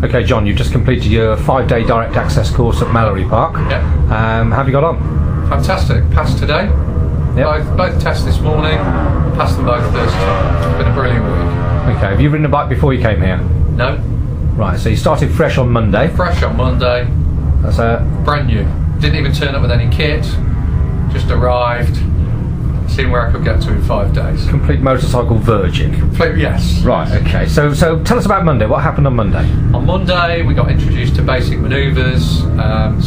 Okay, John, you've just completed your 5-day direct access course at Mallory Park. Yep. How have you got on? Fantastic. Passed today. Yep. Both tests this morning. Passed them both first time. It's been a brilliant week. Okay, have you ridden a bike before you came here? No. Right, so you started fresh on Monday. Fresh on Monday. That's brand new. Didn't even turn up with any kit. Just arrived. Seen where I could get to in 5 days. Complete motorcycle virgin. Yes. Right, okay. So tell us about Monday. What happened on Monday? On Monday, we got introduced to basic manoeuvres,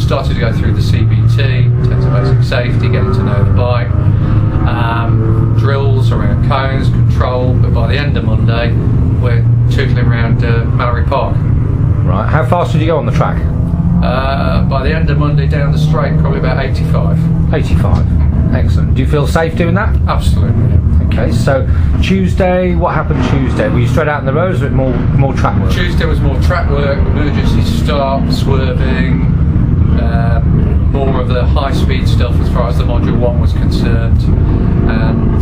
started to go through the CBT, in terms of basic safety, getting to know the bike, drills around cones, control, but by the end of Monday, we're tootling around Mallory Park. Right, how fast did you go on the track? By the end of Monday, down the straight, probably about 85. 85. Excellent. Do you feel safe doing that? Absolutely. Okay, so Tuesday, what happened Tuesday? Were you straight out on the road, or was it more track work? Tuesday was more track work, emergency stop, swerving, more of the high-speed stuff as far as the Module 1 was concerned, and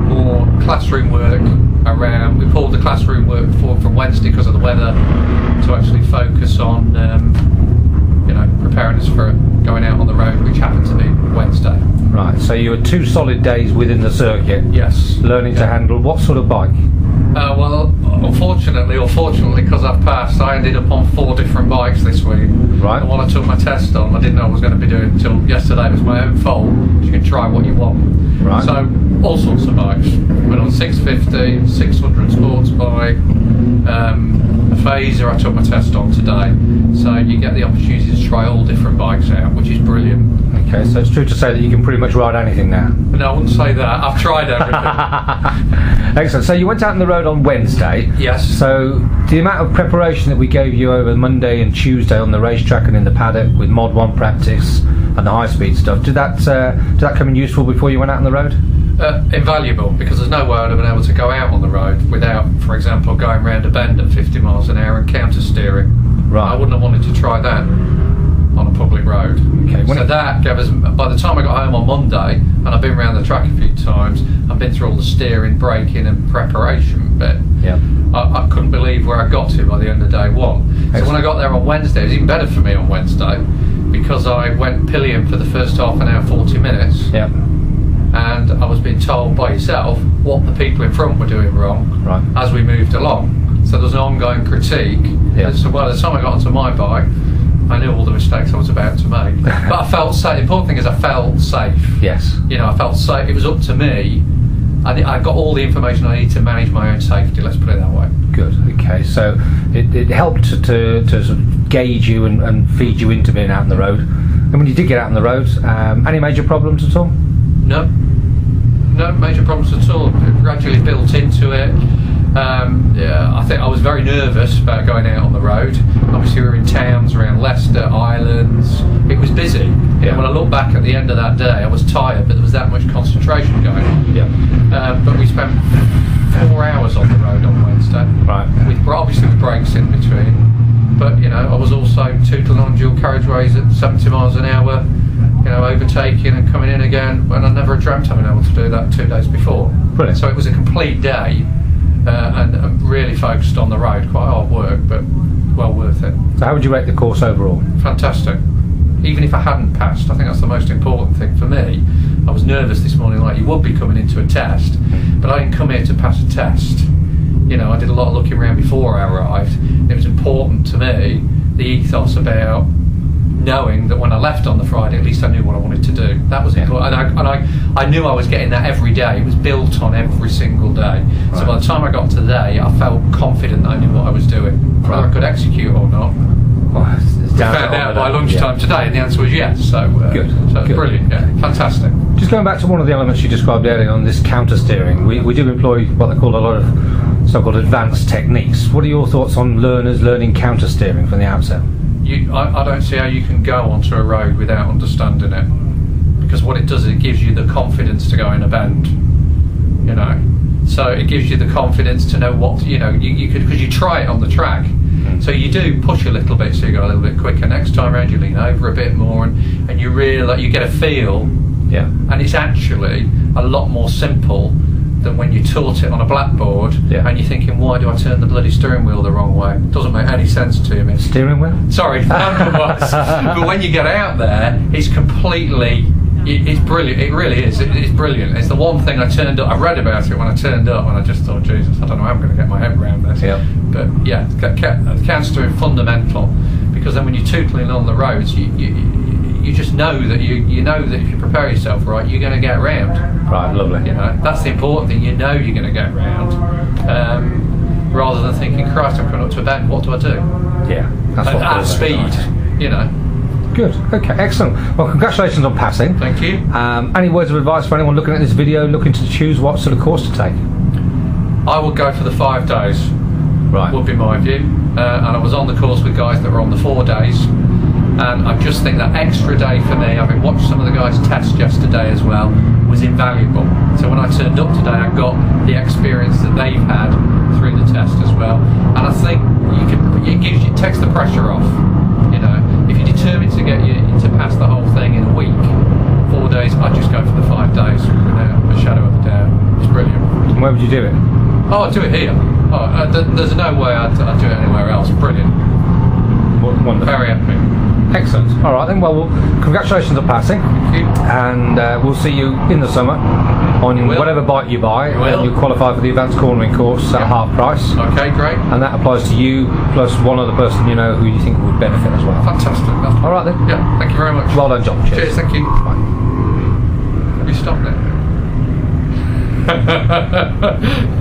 more classroom work around. We pulled the classroom work forward from Wednesday because of the weather to actually focus on preparing us for going out on the road, which happened to be Wednesday. Right, so you were 2 solid days within the circuit. Yes. Learning to handle what sort of bike? Well, unfortunately, or fortunately, because I've passed, I ended up on 4 different bikes this week. Right. And when I took my test on, I didn't know what I was going to be doing until yesterday. It was my own fault. You can try what you want. Right. So, all sorts of bikes. Went on 650, 600 sports bike, a phaser I took my test on today. So you get the opportunity to try all different bikes out, which is brilliant. Okay, so it's true to say that you can pretty much ride anything now? No, I wouldn't say that. I've tried everything. Excellent. So you went out on the road on Wednesday. Yes. So the amount of preparation that we gave you over Monday and Tuesday on the racetrack and in the paddock with Mod 1 practice and the high-speed stuff, did that come in useful before you went out on the road? Invaluable, because there's no way I'd have been able to go out on the road without, for example, going round a bend at 50 miles an hour and counter steering. Right. I wouldn't have wanted to try that on a public road. Okay. So that gave us, by the time I got home on Monday, and I've been around the track a few times, I've been through all the steering, braking and preparation bit. Yeah. I couldn't believe where I got to by the end of day one. Excellent. So when I got there on Wednesday, it was even better for me on Wednesday, because I went pillion for the first half an hour, 40 minutes. Yeah. And I was being told by yourself what the people in front were doing wrong. Right. As we moved along. So there was an ongoing critique. Yeah. So by the time I got onto my bike, I knew all the mistakes I was about to make. But I felt safe. The important thing is I felt safe. Yes. I felt safe. It was up to me. I got all the information I need to manage my own safety, let's put it that way. Good, okay. So it helped to sort of gauge you and feed you into being out on the road. And when you did get out on the road, any major problems at all? No major problems at all. It gradually built into it. I think I was very nervous about going out on the road. Obviously we were in towns around Leicester, Islands. It was busy. Yeah. When I look back at the end of that day, I was tired, but there was that much concentration going on. Yeah. But we spent 4 hours on the road on Wednesday. Right. Obviously with breaks in between. But I was also tootling on dual carriageways at 70 miles an hour. Overtaking and coming in again, when I never dreamt of being able to do that 2 days before. Brilliant. So it was a complete day, and really focused on the road. Quite hard work, but well worth it. So how would you rate the course overall? Fantastic. Even if I hadn't passed, I think that's the most important thing for me. I was nervous this morning, like you would be coming into a test, but I didn't come here to pass a test. I did a lot of looking around before I arrived. It was important to me, the ethos about knowing that when I left on the Friday, at least I knew what I wanted to do. That was important, and I knew I was getting that every day. It was built on every single day. Right. So by the time I got today, I felt confident that I knew what I was doing. Whether I could execute or not, it's found out by lunchtime today, and the answer was yes. So good. So it's brilliant. Yeah, fantastic. Just going back to one of the elements you described earlier on this counter steering, we do employ what they call a lot of so-called advanced techniques. What are your thoughts on learners learning counter steering from the outset? I don't see how you can go onto a road without understanding it, because what it does is it gives you the confidence to go in a bend, so it gives you the confidence to know what you could, because you try it on the track. So you do push a little bit, so you go a little bit quicker. Next time around you lean over a bit more, and you realise, you get a feel. Yeah. And it's actually a lot more simple than when you taught it on a blackboard, and you're thinking, why do I turn the bloody steering wheel the wrong way? It doesn't make any sense to me. Steering wheel? Sorry, but when you get out there, it's completely. It's brilliant. It really is. It's brilliant. It's the one thing I read about it when I turned up, and I just thought, Jesus, I don't know how I'm going to get my head around this. Yeah. But yeah, counter-steering fundamental, because then when you're tootling on the roads, you just know that you know that if you prepare yourself right, you're going to get around. Right, lovely. You know, that's the important thing. You know you're going to get around, rather than thinking, Christ, I'm coming up to a bend. What do I do? Yeah, that's what at speed. Nice. You know. Good. Okay. Excellent. Well, congratulations on passing. Thank you. Any words of advice for anyone looking at this video, looking to choose what sort of course to take? I would go for the 5 days. Right. Would be my view. And I was on the course with guys that were on the 4 days. And I just think that extra day for me, having watched some of the guys test yesterday as well, was invaluable. So when I turned up today, I got the experience that they've had through the test as well. And I think it takes the pressure off. You know, if you're determined to get you to pass the whole thing in a week, 4 days, I'd just go for the 5 days without a shadow of a doubt. It's brilliant. And where would you do it? Oh, I'd do it here. There's no way I'd do it anywhere else. Brilliant. Wonderful. Very happy. Excellent. All right then. Well, congratulations on passing. Thank you. And we'll see you in the summer on whatever bike you buy. You qualify for the advanced cornering course at half price. Okay, great. And that applies to you plus one other person you know who you think would benefit as well. Fantastic. All right then. Yeah. Thank you very much. Well done, John. Cheers. Cheers. Thank you. Bye. Have you stopped now?